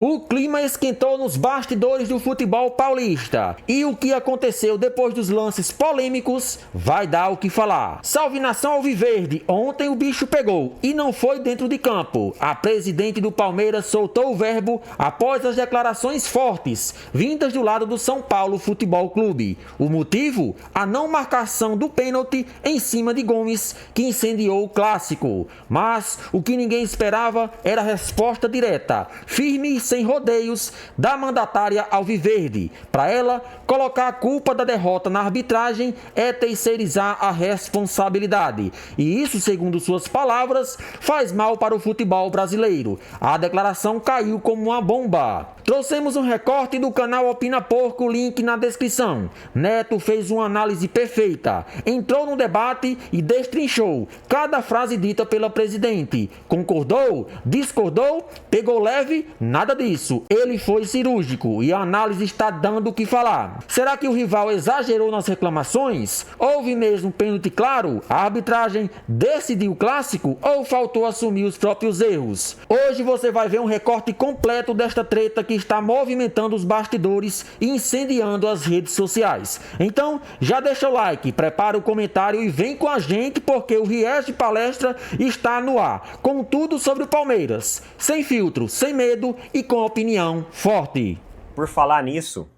O clima esquentou nos bastidores do futebol paulista e o que aconteceu depois dos lances polêmicos vai dar o que falar. Salve nação alviverde, ontem o bicho pegou e não foi dentro de campo. A presidente do Palmeiras soltou o verbo após as declarações fortes vindas do lado do São Paulo Futebol Clube. O motivo? A não marcação do pênalti em cima de Gomes, que incendiou o clássico. Mas o que ninguém esperava era a resposta direta, firme e sem rodeios, da mandatária alviverde. Para ela, colocar a culpa da derrota na arbitragem é terceirizar a responsabilidade. E isso, segundo suas palavras, faz mal para o futebol brasileiro. A declaração caiu como uma bomba. Trouxemos um recorte do canal Opina Porco, link na descrição. Neto fez uma análise perfeita, entrou no debate e destrinchou cada frase dita pela presidente. Concordou? Discordou? Pegou leve? Nada disso. Ele foi cirúrgico e a análise está dando o que falar. Será que o rival exagerou nas reclamações? Houve mesmo pênalti claro? A arbitragem decidiu o clássico ou faltou assumir os próprios erros? Hoje você vai ver um recorte completo desta treta que está movimentando os bastidores e incendiando as redes sociais. Então, já deixa o like, prepara o comentário e vem com a gente porque o Ries de Palestra está no ar, com tudo sobre o Palmeiras, sem filtro, sem medo e com opinião forte. Por falar nisso,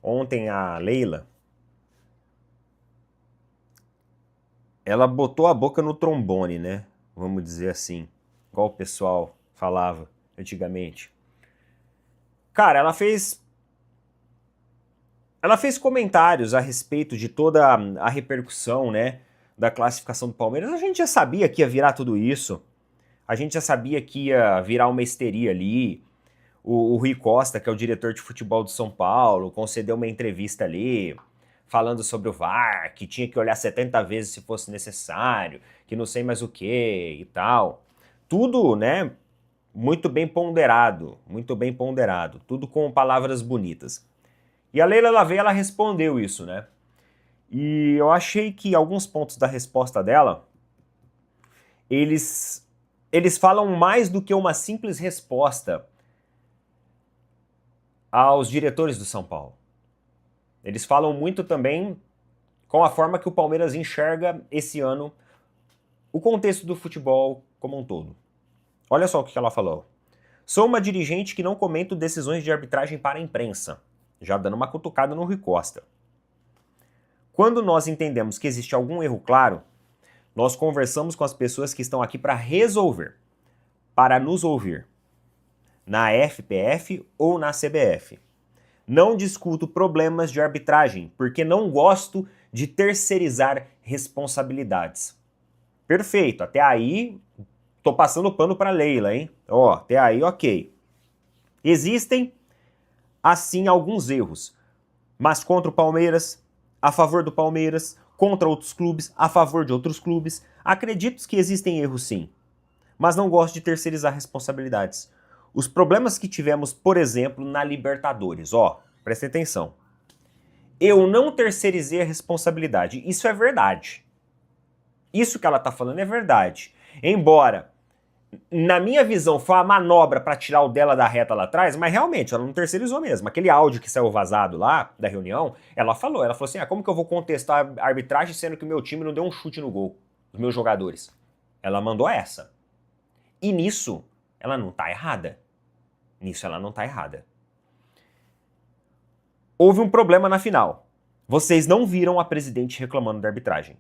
ontem a Leila, ela botou a boca no trombone, né? Vamos dizer assim, igual o pessoal falava antigamente. Cara, ela fez comentários a respeito de toda a repercussão, né, da classificação do Palmeiras. A gente já sabia que ia virar tudo isso. A gente já sabia que ia virar uma histeria ali. O Rui Costa, que é o diretor de futebol do São Paulo, concedeu uma entrevista ali, falando sobre o VAR, que tinha que olhar 70 vezes se fosse necessário, que não sei mais o que e tal. Tudo, né, muito bem ponderado, tudo com palavras bonitas. E a Leila Lavey, ela respondeu isso, né? E eu achei que alguns pontos da resposta dela, eles falam mais do que uma simples resposta aos diretores do São Paulo. Eles falam muito também com a forma que o Palmeiras enxerga esse ano o contexto do futebol como um todo. Olha só o que ela falou. Sou uma dirigente que não comento decisões de arbitragem para a imprensa, já dando uma cutucada no Rui Costa. Quando nós entendemos que existe algum erro claro, nós conversamos com as pessoas que estão aqui para resolver, para nos ouvir, na FPF ou na CBF. Não discuto problemas de arbitragem, porque não gosto de terceirizar responsabilidades. Perfeito, até aí tô passando pano para Leila, hein? Ó, até aí ok. Existem, assim, alguns erros, mas contra o Palmeiras, a favor do Palmeiras, contra outros clubes, a favor de outros clubes. Acredito que existem erros sim, mas não gosto de terceirizar responsabilidades. Os problemas que tivemos, por exemplo, na Libertadores, ó, prestem atenção. Eu não terceirizei a responsabilidade, isso é verdade. Isso que ela tá falando é verdade. Embora, na minha visão, foi uma manobra para tirar o dela da reta lá atrás, mas realmente ela não terceirizou mesmo. Aquele áudio que saiu vazado lá, da reunião, ela falou assim, como que eu vou contestar a arbitragem sendo que o meu time não deu um chute no gol, os meus jogadores? Ela mandou essa. E nisso, ela não tá errada. Nisso ela não tá errada. Houve um problema na final. Vocês não viram a presidente reclamando da arbitragem.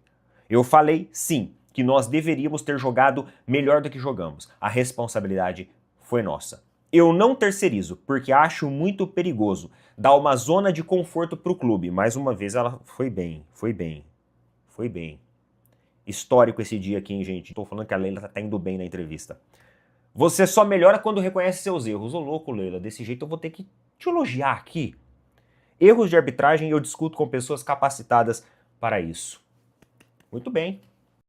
Eu falei, sim, que nós deveríamos ter jogado melhor do que jogamos. A responsabilidade foi nossa. Eu não terceirizo, porque acho muito perigoso dar uma zona de conforto pro clube. Mais uma vez, ela foi bem. Histórico esse dia aqui, hein, gente? Tô falando que a Leila tá indo bem na entrevista. Você só melhora quando reconhece seus erros. Ô louco, Leila, desse jeito eu vou ter que te elogiar aqui. Erros de arbitragem eu discuto com pessoas capacitadas para isso. Muito bem.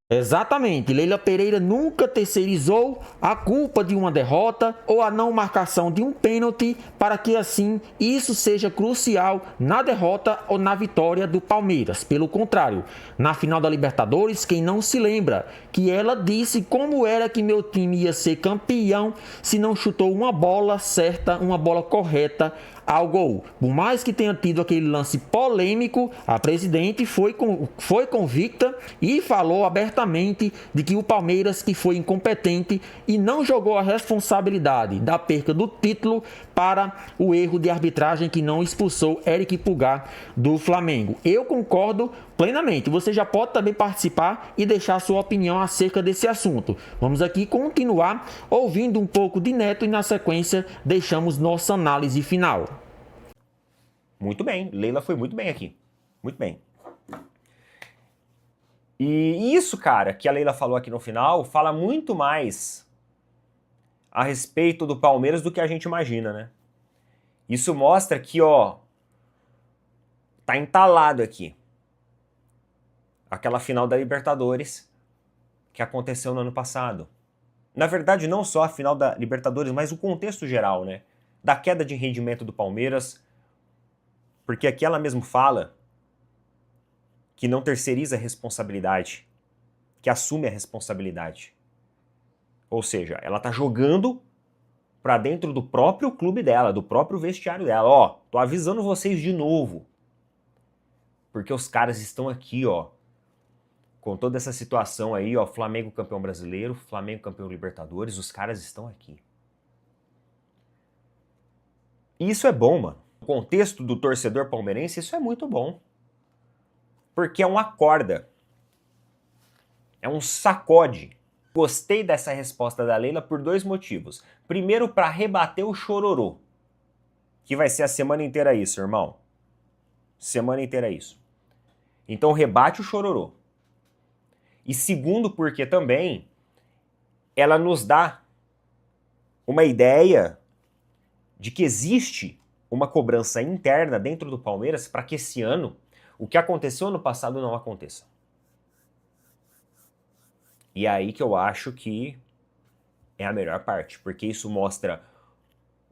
Exatamente, Leila Pereira nunca terceirizou a culpa de uma derrota ou a não marcação de um pênalti para que assim isso seja crucial na derrota ou na vitória do Palmeiras. Pelo contrário, na final da Libertadores, quem não se lembra que ela disse como era que meu time ia ser campeão se não chutou uma bola certa, uma bola correta ao gol. Por mais que tenha tido aquele lance polêmico, a presidente foi convicta e falou abertamente de que o Palmeiras que foi incompetente e não jogou a responsabilidade da perca do título para o erro de arbitragem que não expulsou Eric Pulgar do Flamengo. Eu concordo plenamente. Você já pode também participar e deixar sua opinião acerca desse assunto. Vamos aqui continuar ouvindo um pouco de Neto e na sequência deixamos nossa análise final. Muito bem, Leila foi muito bem aqui. Muito bem. E isso, cara, que a Leila falou aqui no final, fala muito mais a respeito do Palmeiras do que a gente imagina, né? Isso mostra que, ó, tá entalado aqui. Aquela final da Libertadores que aconteceu no ano passado. Na verdade, não só a final da Libertadores, mas o contexto geral, né? Da queda de rendimento do Palmeiras, porque aqui ela mesmo fala que não terceiriza a responsabilidade, que assume a responsabilidade. Ou seja, ela tá jogando pra dentro do próprio clube dela, do próprio vestiário dela. Ó, tô avisando vocês de novo. Porque os caras estão aqui, ó, com toda essa situação aí, ó, Flamengo campeão brasileiro, Flamengo campeão Libertadores, os caras estão aqui. E isso é bom, mano. No contexto do torcedor palmeirense, isso é muito bom. Porque é um acorda. É um sacode. Gostei dessa resposta da Leila por dois motivos. Primeiro, para rebater o chororô. Que vai ser a semana inteira isso, irmão. Semana inteira isso. Então rebate o chororô. E segundo, porque também ela nos dá uma ideia de que existe uma cobrança interna dentro do Palmeiras para que esse ano, o que aconteceu no passado não aconteça. E é aí que eu acho que é a melhor parte, porque isso mostra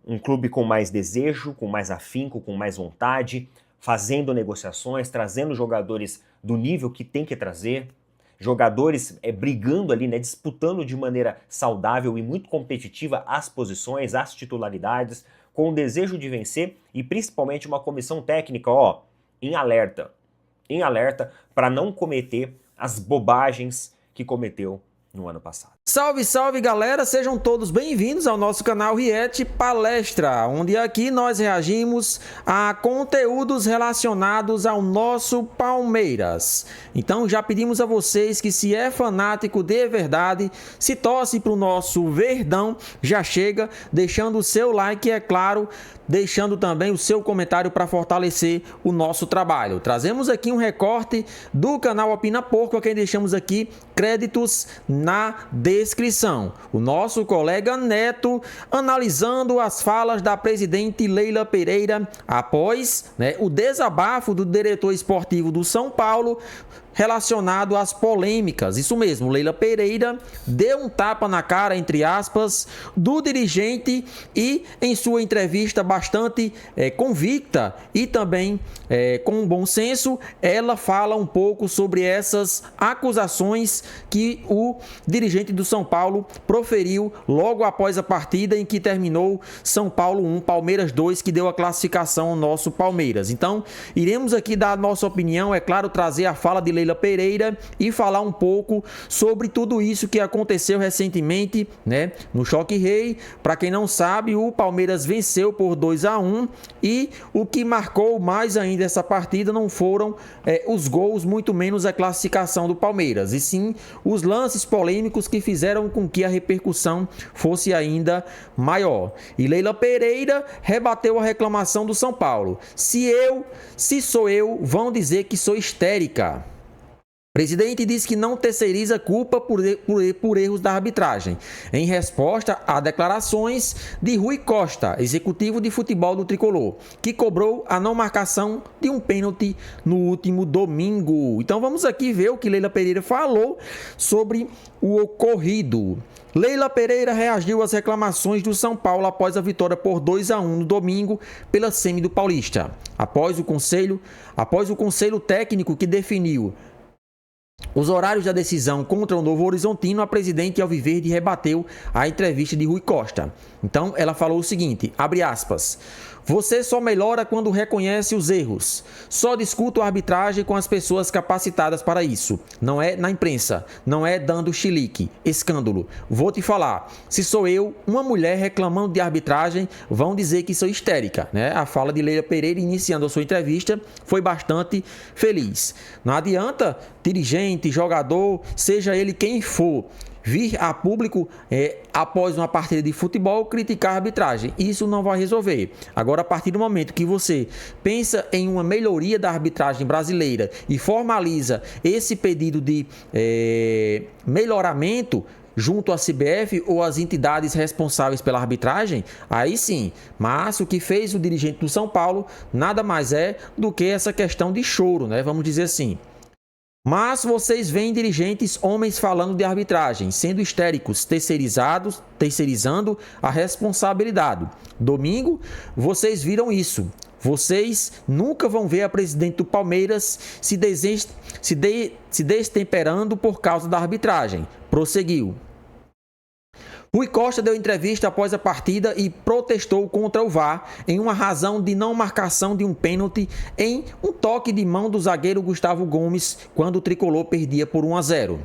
um clube com mais desejo, com mais afinco, com mais vontade, fazendo negociações, trazendo jogadores do nível que tem que trazer, jogadores brigando ali, né, disputando de maneira saudável e muito competitiva as posições, as titularidades, com o desejo de vencer e principalmente uma comissão técnica, ó, em alerta para não cometer as bobagens que cometeu no ano passado. Salve, salve galera, sejam todos bem-vindos ao nosso canal Riete Palestra, onde aqui nós reagimos a conteúdos relacionados ao nosso Palmeiras. Então já pedimos a vocês que se é fanático de verdade, se torce para o nosso Verdão, já chega deixando o seu like e é claro, deixando também o seu comentário para fortalecer o nosso trabalho. Trazemos aqui um recorte do canal Opina Porco, a quem deixamos aqui créditos na descrição. O nosso colega Neto analisando as falas da presidente Leila Pereira após o desabafo do diretor esportivo do São Paulo relacionado às polêmicas. Isso mesmo, Leila Pereira deu um tapa na cara, entre aspas, do dirigente e em sua entrevista bastante convicta e também com bom senso, ela fala um pouco sobre essas acusações que o dirigente do São Paulo proferiu logo após a partida em que terminou São Paulo 1, Palmeiras 2, que deu a classificação ao nosso Palmeiras. Então, iremos aqui dar a nossa opinião, é claro, trazer a fala de Leila Pereira e falar um pouco sobre tudo isso que aconteceu recentemente, né, no Choque Rei. Para quem não sabe, o Palmeiras venceu por 2-1 e o que marcou mais ainda essa partida não foram os gols, muito menos a classificação do Palmeiras, e sim os lances polêmicos que fizeram com que a repercussão fosse ainda maior. E Leila Pereira rebateu a reclamação do São Paulo. Se sou eu, vão dizer que sou histérica. Presidente diz que não terceiriza culpa por erros da arbitragem, em resposta a declarações de Rui Costa, executivo de futebol do Tricolor, que cobrou a não marcação de um pênalti no último domingo. Então vamos aqui ver o que Leila Pereira falou sobre o ocorrido. Leila Pereira reagiu às reclamações do São Paulo após a vitória por 2-1 no domingo pela semi do Paulista. Após o conselho técnico que definiu os horários da decisão contra o Novo Horizontino, a presidente Alviverde rebateu a entrevista de Rui Costa. Então, ela falou o seguinte, abre aspas, você só melhora quando reconhece os erros. Só discuto a arbitragem com as pessoas capacitadas para isso. Não é na imprensa, não é dando chilique, escândalo. Vou te falar, se sou eu, uma mulher reclamando de arbitragem, vão dizer que sou histérica, né? A fala de Leila Pereira, iniciando a sua entrevista, foi bastante feliz. Não adianta dirigente, jogador, seja ele quem for, vir a público após uma partida de futebol criticar a arbitragem. Isso não vai resolver. Agora, a partir do momento que você pensa em uma melhoria da arbitragem brasileira e formaliza esse pedido de melhoramento junto à CBF ou às entidades responsáveis pela arbitragem, aí sim. Mas o que fez o dirigente do São Paulo nada mais é do que essa questão de choro, né? Vamos dizer assim. Mas vocês veem dirigentes homens falando de arbitragem, sendo histéricos, terceirizando a responsabilidade. Domingo, vocês viram isso. Vocês nunca vão ver a presidente do Palmeiras se destemperando por causa da arbitragem. Prosseguiu. Rui Costa deu entrevista após a partida e protestou contra o VAR em uma razão de não marcação de um pênalti em um toque de mão do zagueiro Gustavo Gomes quando o Tricolor perdia por 1-0.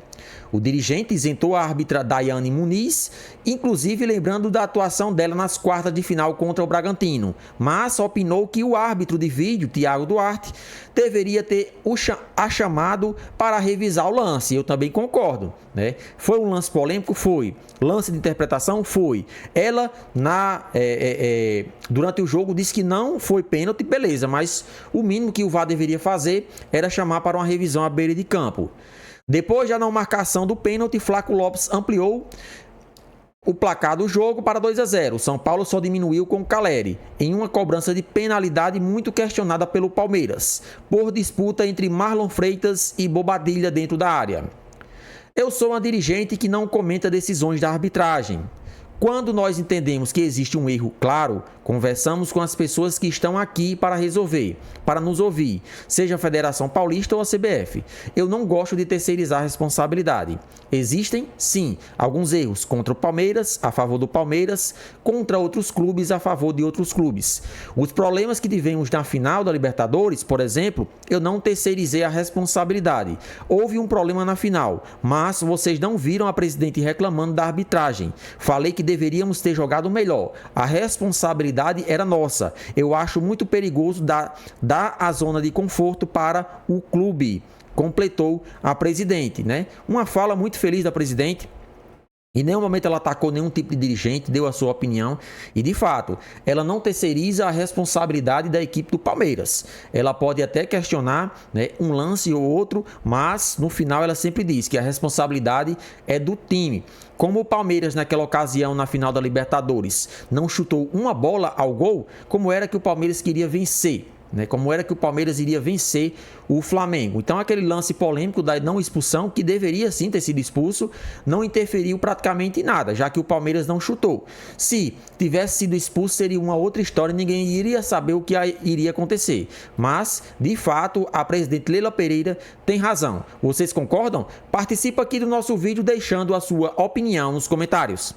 O dirigente isentou a árbitra Daiane Muniz, inclusive lembrando da atuação dela nas quartas de final contra o Bragantino, mas opinou que o árbitro de vídeo, Thiago Duarte, deveria ter a chamado para revisar o lance. Eu também concordo, né? Foi um lance polêmico? Foi. Lance de interpretação? Foi. Ela, durante o jogo, disse que não foi pênalti, beleza, mas o mínimo que o VAR deveria fazer era chamar para uma revisão à beira de campo. Depois da não marcação do pênalti, Flaco Lopes ampliou o placar do jogo para 2-0. O São Paulo só diminuiu com Caleri, em uma cobrança de penalidade muito questionada pelo Palmeiras, por disputa entre Marlon Freitas e Bobadilha dentro da área. Eu sou uma dirigente que não comenta decisões da arbitragem. Quando nós entendemos que existe um erro claro, conversamos com as pessoas que estão aqui para resolver, para nos ouvir, seja a Federação Paulista ou a CBF. Eu não gosto de terceirizar a responsabilidade. Existem, sim, alguns erros contra o Palmeiras, a favor do Palmeiras, contra outros clubes, a favor de outros clubes. Os problemas que tivemos na final da Libertadores, por exemplo, eu não terceirizei a responsabilidade. Houve um problema na final, mas vocês não viram a presidente reclamando da arbitragem. Falei que deveríamos ter jogado melhor. A responsabilidade era nossa. Eu acho muito perigoso dar a zona de conforto para o clube, completou a presidente, né? Uma fala muito feliz da presidente. Em nenhum momento ela atacou nenhum tipo de dirigente, deu a sua opinião e, de fato, ela não terceiriza a responsabilidade da equipe do Palmeiras. Ela pode até questionar, né, um lance ou outro, mas no final ela sempre diz que a responsabilidade é do time. Como o Palmeiras, naquela ocasião, na final da Libertadores, não chutou uma bola ao gol, como era que o Palmeiras queria vencer? Como era que o Palmeiras iria vencer o Flamengo. Então aquele lance polêmico da não expulsão, que deveria sim ter sido expulso, não interferiu praticamente em nada, já que o Palmeiras não chutou. Se tivesse sido expulso, seria uma outra história, ninguém iria saber o que iria acontecer. Mas, de fato, a presidente Leila Pereira tem razão. Vocês concordam? Participa aqui do nosso vídeo deixando a sua opinião nos comentários.